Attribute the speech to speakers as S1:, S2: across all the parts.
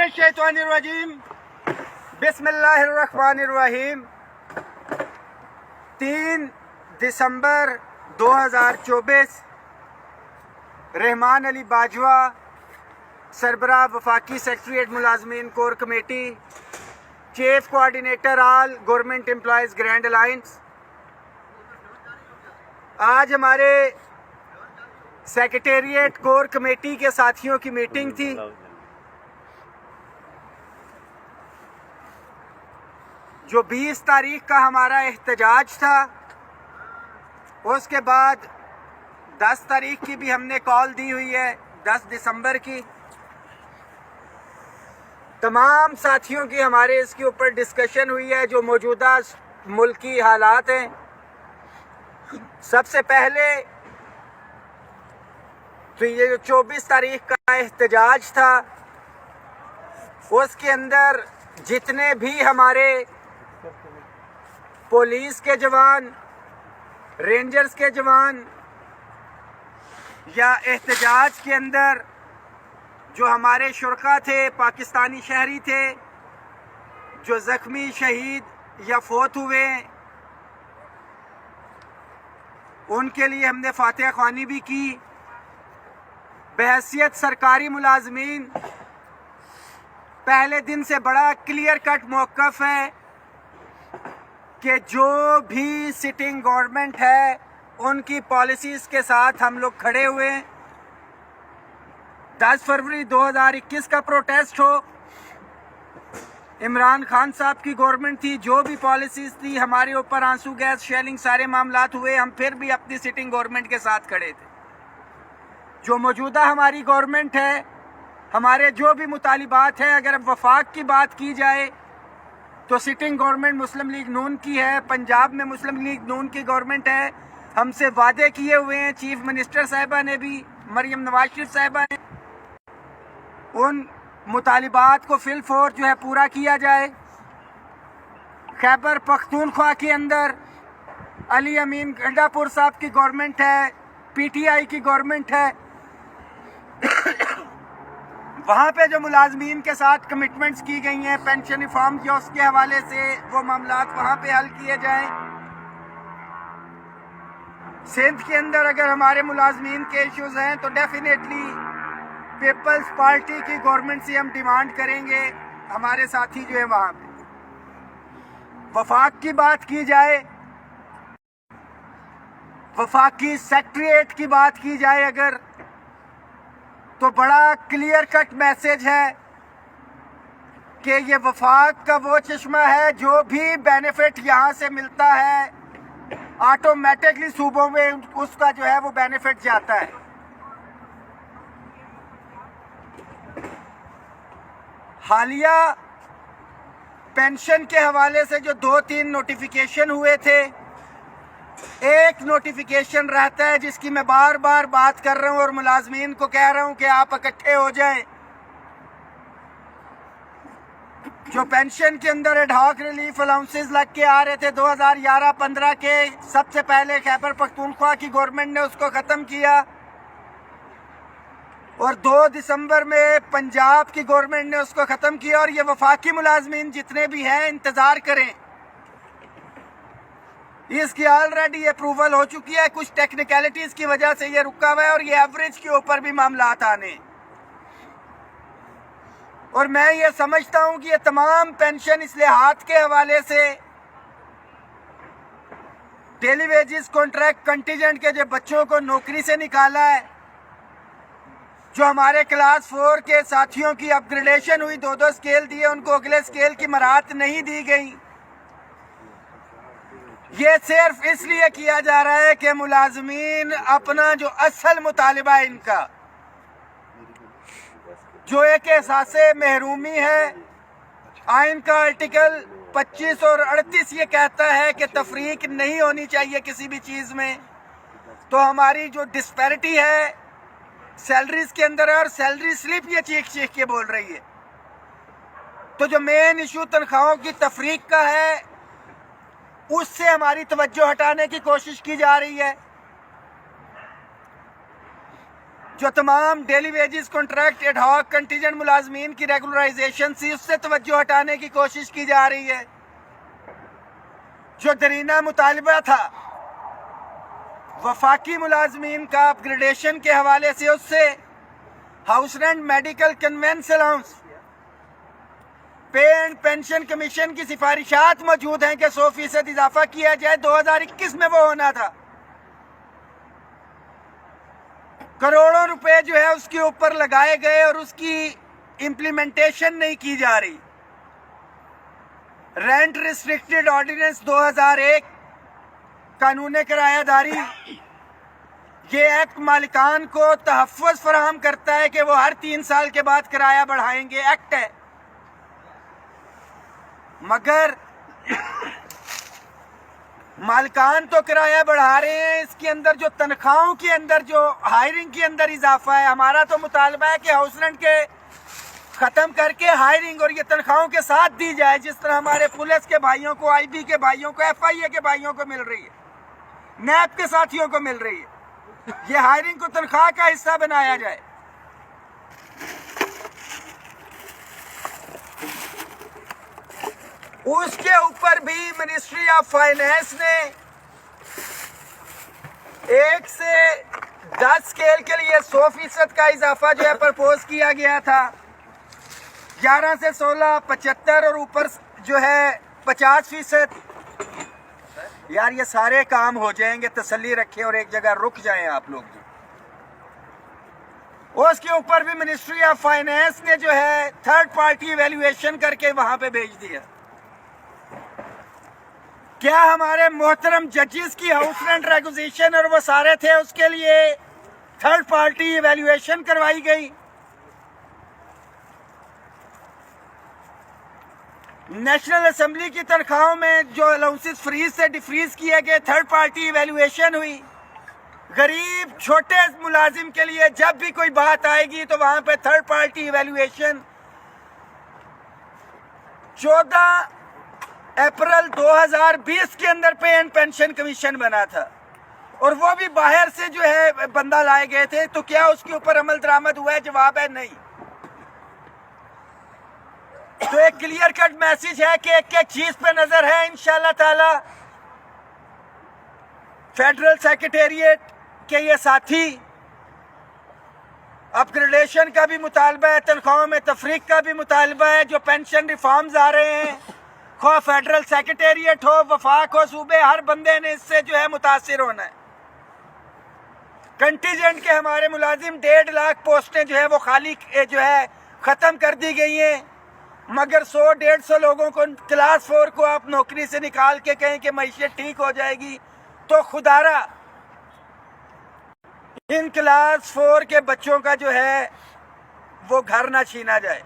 S1: मिनश्शैतानिर्रजीम बिस्मिल्लाहिर्रहमानिर्रहीम। 3 दिसंबर 2024 रहमान अली बाजवा, सरबराह वफाकी सेक्रेटरीट मुलाजमीन core committee, chief coordinator all government employees grand alliance. आज हमारे सेक्रेटेरिएट कोर कमेटी के साथियों की मीटिंग थी। जो 20 तारीख का हमारा एहतजाज था, उसके बाद 10 तारीख की भी हमने कॉल दी हुई है, 10 दिसंबर की। तमाम साथियों की हमारे इसके ऊपर डिस्कशन हुई है जो मौजूदा मुल्की हालात हैं। सबसे पहले तो ये जो 24 तारीख का एहतजाज था, उसके अंदर जितने भी हमारे पुलिस के जवान, रेंजर्स के जवान या एहतजाज के अंदर जो हमारे शुरका थे, पाकिस्तानी शहरी थे जो ज़ख्मी, शहीद या फौत हुए, उनके लिए हमने फातिहा ख्वानी भी की। बहैसियत सरकारी मुलाजमीन पहले दिन से बड़ा क्लियर कट मौक़िफ़ है कि जो भी सिटिंग गवर्नमेंट है उनकी पॉलिसीज़ के साथ हम लोग खड़े हुए हैं। 10 फरवरी 2021 का प्रोटेस्ट हो, इमरान खान साहब की गवर्नमेंट थी, जो भी पॉलिसीज़ थी, हमारे ऊपर आंसू गैस, शेलिंग, सारे मामलात हुए, हम फिर भी अपनी सिटिंग गवर्नमेंट के साथ खड़े थे। जो मौजूदा हमारी गवर्नमेंट है, हमारे जो भी मुतालिबात हैं, अगर वफाक की बात की जाए तो सिटिंग गवर्नमेंट मुस्लिम लीग नून की है। पंजाब में मुस्लिम लीग नून की गवर्नमेंट है। हमसे वादे किए हुए हैं चीफ मिनिस्टर साहिबा ने भी, मरियम नवाज शरीफ साहिबा ने, उन मुतालिबात को फिल फोर जो है पूरा किया जाए। खैबर पख्तूनख्वा के अंदर अली अमीन गंडापुर साहब की गवर्नमेंट है, पीटीआई की गवर्नमेंट है। वहाँ पे जो मुलाजमीन के साथ कमिटमेंट्स की गई हैं पेंशन रिफॉर्म के, उसके हवाले से वो मामलात वहाँ पे हल किए जाएं। सिंध के अंदर अगर हमारे मुलाजमीन के इश्यूज हैं तो डेफिनेटली पीपल्स पार्टी की गवर्नमेंट से हम डिमांड करेंगे। हमारे साथी जो है वहाँ पे वफाक की बात की जाए, वफाकी सेक्रेटेरिएट की बात की जाए अगर, तो बड़ा क्लियर कट मैसेज है कि ये वफाक का वो चश्मा है, जो भी बेनिफिट यहाँ से मिलता है ऑटोमेटिकली सूबों में उसका जो है वो बेनिफिट जाता है। हालिया पेंशन के हवाले से जो 2-3 नोटिफिकेशन हुए थे, एक नोटिफिकेशन रहता है जिसकी मैं बार बार बात कर रहा हूं और मुलाजमीन को कह रहा हूं कि आप इकट्ठे हो जाएं। जो पेंशन के अंदर एडहॉक रिलीफ अलाउंसेस लग के आ रहे थे 2011-15 के, सबसे पहले खैबर पख्तूनख्वा की गवर्नमेंट ने उसको ख़त्म किया और 2 दिसंबर में पंजाब की गवर्नमेंट ने उसको ख़त्म किया। और ये वफाकी मुलाजमीन जितने भी हैं इंतज़ार करें, इसकी ऑलरेडी अप्रूवल हो चुकी है। कुछ टेक्निकलिटीज़ की वजह से ये रुका हुआ है और ये एवरेज के ऊपर भी मामलात आने। और मैं ये समझता हूं कि ये तमाम पेंशन इस्लाहात के हवाले से डेली वेजेस कॉन्ट्रैक्ट कंटीजेंट के जो बच्चों को नौकरी से निकाला है, जो हमारे क्लास 4 के साथियों की अपग्रेडेशन हुई, 2-2 स्केल दिए, उनको अगले स्केल की मराहत नहीं दी गई। ये सिर्फ इसलिए किया जा रहा है कि मुलाजमीन अपना जो असल मुतालिबा है, इनका जो एक एहसासे महरूमी है, आइन का आर्टिकल 25 और 38 ये कहता है कि तफरीक नहीं होनी चाहिए किसी भी चीज़ में। तो हमारी जो डिस्पैरिटी है सैलरीज के अंदर है और सैलरी स्लिप ये चीख चीख के बोल रही है। तो जो मेन इशू तनख्वाहों की तफरीक का है, उससे हमारी तवज्जो हटाने की कोशिश की जा रही है। जो तमाम daily wages contract ad hoc contingent मुलाजमीन की रेगुलराइजेशन थी उससे तवज्जो हटाने की कोशिश की जा रही है। जो दरीना मुतालबा था वफाकी मुलाजमीन का अपग्रेडेशन के हवाले से, उससे house rent, medical, convince allowance, पे एंड पेंशन कमीशन की सिफारिशात मौजूद हैं कि 100% इजाफा किया जाए। 2021 में वो होना था। करोड़ों रुपए जो है उसके ऊपर लगाए गए और उसकी इंप्लीमेंटेशन नहीं की जा रही। रेंट रिस्ट्रिक्टेड ऑर्डिनेंस 2001, कानून किरायादारी, ये एक्ट मालिकान को तहफ़्फ़ुज़ फराहम करता है कि वो हर 3 साल के बाद किराया बढ़ाएंगे, एक्ट है। मगर मालिकान तो किराया बढ़ा रहे हैं, इसके अंदर जो तनख्वाहों के अंदर, जो हायरिंग के अंदर इजाफा है। हमारा तो मुतालबा है कि हाउस रेंट के ख़त्म करके हायरिंग और ये तनख्वाहों के साथ दी जाए, जिस तरह हमारे पुलिस के भाइयों को, IB के भाइयों को, FIA के भाइयों को मिल रही है, NAP के साथियों को मिल रही है। ये हायरिंग को तनख्वाह का हिस्सा बनाया जाए। उसके ऊपर भी मिनिस्ट्री ऑफ फाइनेंस ने 1 से 10 स्केल के लिए 100% का इजाफा जो है प्रपोज किया गया था। 11 से 16, 75 और ऊपर जो है 50%। यार ये सारे काम हो जाएंगे, तसल्ली रखें और एक जगह रुक जाएं आप लोग। उसके ऊपर भी मिनिस्ट्री ऑफ फाइनेंस ने जो है थर्ड पार्टी इवैल्यूएशन करके वहां पे भेज दिया। क्या हमारे मोहतरम जजेस की हाउस रेंट रेगुलेशन और वो सारे थे, उसके लिए थर्ड पार्टी इवैल्यूएशन करवाई गई? नेशनल असेंबली की तनख्वाहों में जो अलाउंसेस फ्रीज से डिफ्रीज किए गए, थर्ड पार्टी इवैल्यूएशन हुई। गरीब छोटे मुलाजिम के लिए जब भी कोई बात आएगी तो वहां पे थर्ड पार्टी इवैल्यूएशन। 14 अप्रैल 2020 के अंदर पे एंड पेंशन कमीशन बना था और वो भी बाहर से जो है बंदा लाए गए थे। तो क्या उसके ऊपर अमल दरामद हुआ है? जवाब है नहीं। तो एक क्लियर कट मैसेज है कि एक एक चीज पे नजर है इंशाल्लाह ताला। फेडरल सेक्रेटेरिएट के ये साथी, अपग्रेडेशन का भी मुतालबा है, तनख्वाहों में तफरीक का भी मुतालबा है। जो पेंशन रिफॉर्म्स आ रहे हैं, खो फेडरल सेक्रेटेरिएट हो, वफाक हो, सूबे, हर बंदे ने इससे जो है मुतासिर होना है। कंटीजेंट के हमारे मुलाजिम 1.5 लाख पोस्टें जो है वो खाली जो है ख़त्म कर दी गई हैं। मगर 100-150 लोगों को क्लास 4 को आप नौकरी से निकाल के कहें कि मईशत ठीक हो जाएगी, तो खुदारा इन क्लास 4 के बच्चों का जो है वो घर ना छीना जाए।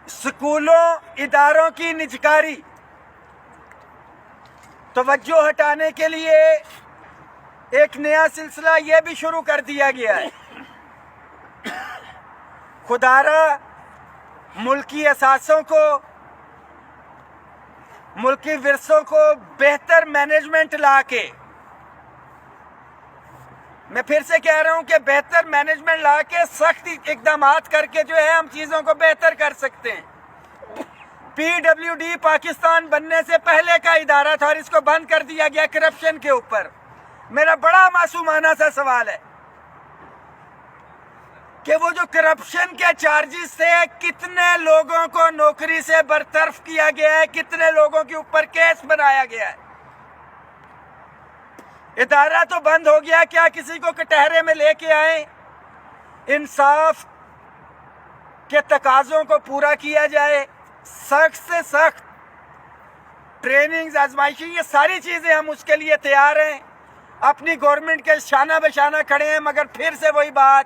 S1: स्कूलों, इदारों की निजकारी तवज्जो हटाने के लिए एक नया सिलसिला ये भी शुरू कर दिया गया है। खुदारा मुल्की असासों को, मुल्की विरसों को बेहतर मैनेजमेंट ला के, मैं फिर से कह रहा हूं कि बेहतर मैनेजमेंट ला के सख्त इकदामात करके जो है हम चीज़ों को बेहतर कर सकते हैं। PWD पाकिस्तान बनने से पहले का इदारा था और इसको बंद कर दिया गया करप्शन के ऊपर। मेरा बड़ा मासूमाना सा सवाल है कि वो जो करप्शन के चार्जेस थे, कितने लोगों को नौकरी से बरतरफ किया गया है, कितने लोगों के ऊपर केस बनाया गया है। इदारा तो बंद हो गया, क्या किसी को कटहरे में लेके आए? इंसाफ के तकाजों को पूरा किया जाए, सख्त से सख्त ट्रेनिंग, आजमाइशी, ये सारी चीज़ें हम उसके लिए तैयार हैं। अपनी गवर्नमेंट के शाना बशाना खड़े हैं। मगर फिर से वही बात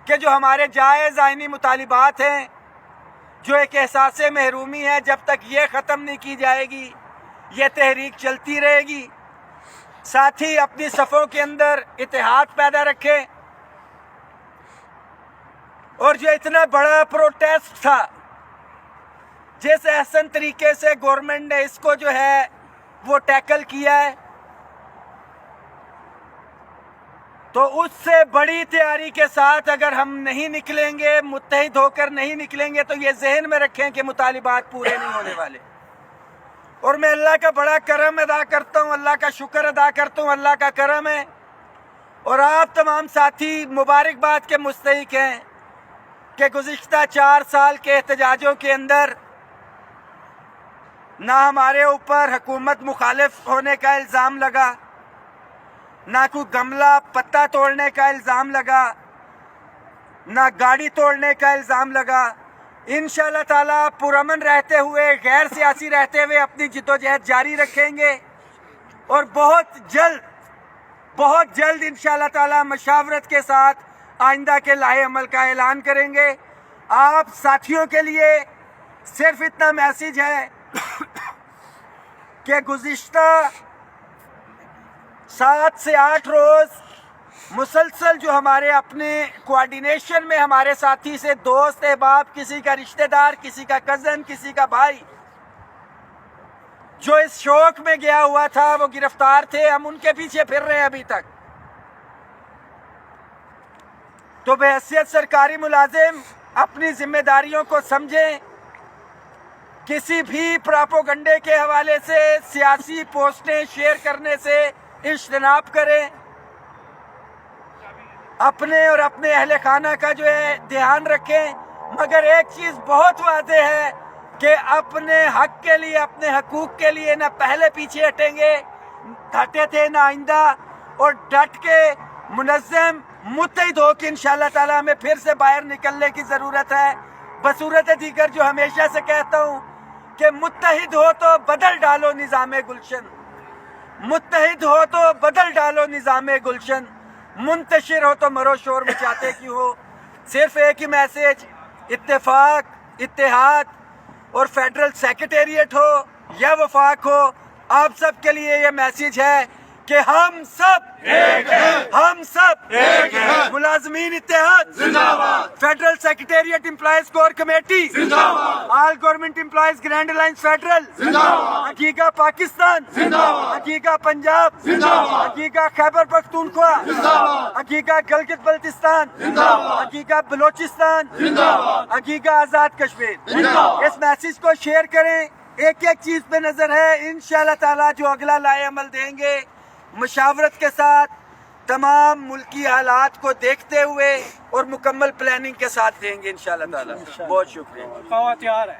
S1: कि जो हमारे जायज़ आइनी मुतालिबात हैं, जो एक एहसास महरूमी है, जब तक ये ख़त्म नहीं की जाएगी ये तहरीक चलती रहेगी। साथ ही अपनी सफ़ों के अंदर इत्तेहाद पैदा रखें। और जो इतना बड़ा प्रोटेस्ट था, जिस एहसन तरीके से गवर्नमेंट ने इसको जो है वो टैकल किया है, तो उससे बड़ी तैयारी के साथ अगर हम नहीं निकलेंगे, मुत्तहिद होकर नहीं निकलेंगे, तो ये जहन में रखें कि मुतालिबात पूरे नहीं होने वाले। और मैं अल्लाह का बड़ा करम अदा करता हूँ, अल्लाह का शुक्र अदा करता हूँ, अल्लाह का करम है। और आप तमाम साथी मुबारकबाद के मुस्तहिक हैं कि गुज़िश्ता 4 साल के एहतजाजों के अंदर ना हमारे ऊपर हुकूमत मुखालिफ होने का इल्ज़ाम लगा, ना कोई गमला पत्ता तोड़ने का इल्ज़ाम लगा, ना गाड़ी तोड़ने का इल्ज़ाम लगा। इंशाअल्लाह ताला पुरअमन रहते हुए, गैर सियासी रहते हुए अपनी जिद्दोजहद जारी रखेंगे और बहुत जल्द इंशाअल्लाह ताला मशावरत के साथ आइंदा के लाहे अमल का ऐलान करेंगे। आप साथियों के लिए सिर्फ इतना मैसेज है कि गुज़िश्ता 7 से 8 रोज़ मुसलसल जो हमारे अपने कोऑर्डिनेशन में हमारे साथी से दोस्त अहबाब, किसी का रिश्तेदार, किसी का कज़न, किसी का भाई जो इस शौक में गया हुआ था वो गिरफ्तार थे, हम उनके पीछे फिर रहे हैं अभी तक। तो बहैसियत सरकारी मुलाजिम अपनी जिम्मेदारियों को समझें, किसी भी प्रोपेगेंडे के हवाले से सियासी पोस्टें शेयर करने से इज्तनाब करें, अपने और अपने अहले खाना का जो है ध्यान रखें। मगर एक चीज़ बहुत वाज़ेह है कि अपने हक के लिए, अपने हकूक़ के लिए ना पहले पीछे हटेंगे, हटे थे ना आइंदा, और डट के मुनज़्ज़म मुत्तहिद हो कि इंशाअल्लाह ताला हमें फिर से बाहर निकलने की ज़रूरत है। बसूरत दीगर जो हमेशा से कहता हूँ कि मुत्तहिद हो तो बदल डालो निज़ाम गुलशन, मुत्तहिद हो तो बदल डालो निज़ाम गुलशन, मुंतशिर हो तो मरो शोर मचाते क्यों हो। सिर्फ एक ही मैसेज, इत्तेफाक, इत्तेहाद और फेडरल सेक्रेटेरिएट हो या वफाक हो, आप सब के लिए ये मैसेज है कि हम सब एक हैं, हम सब एक हैं। मुलाजमीन इत्तेहाद जिंदाबाद, federal secretariat employees core committee जिंदाबाद, all government employees grand alliance federal जिंदाबाद, हकीका पाकिस्तान जिंदाबाद, हकीका पंजाब जिंदाबाद, हकीका खैबर पख्तूनख्वा जिंदाबाद, हकीका गिलगित बल्तिस्तान जिंदाबाद, हकीका बलोचिस्तान जिंदाबाद, हकीका आजाद कश्मीर जिंदाबाद। इस मैसेज को शेयर करें, एक एक चीज पे नजर है। इंशाअल्लाह ताला जो अगला लाए अमल देंगे मशावरत के साथ, तमाम मुल्की हालात को देखते हुए और मुकम्मल प्लानिंग के साथ देंगे इंशाअल्लाह ताला। बहुत शुक्रिया।
S2: कावा तैयार है।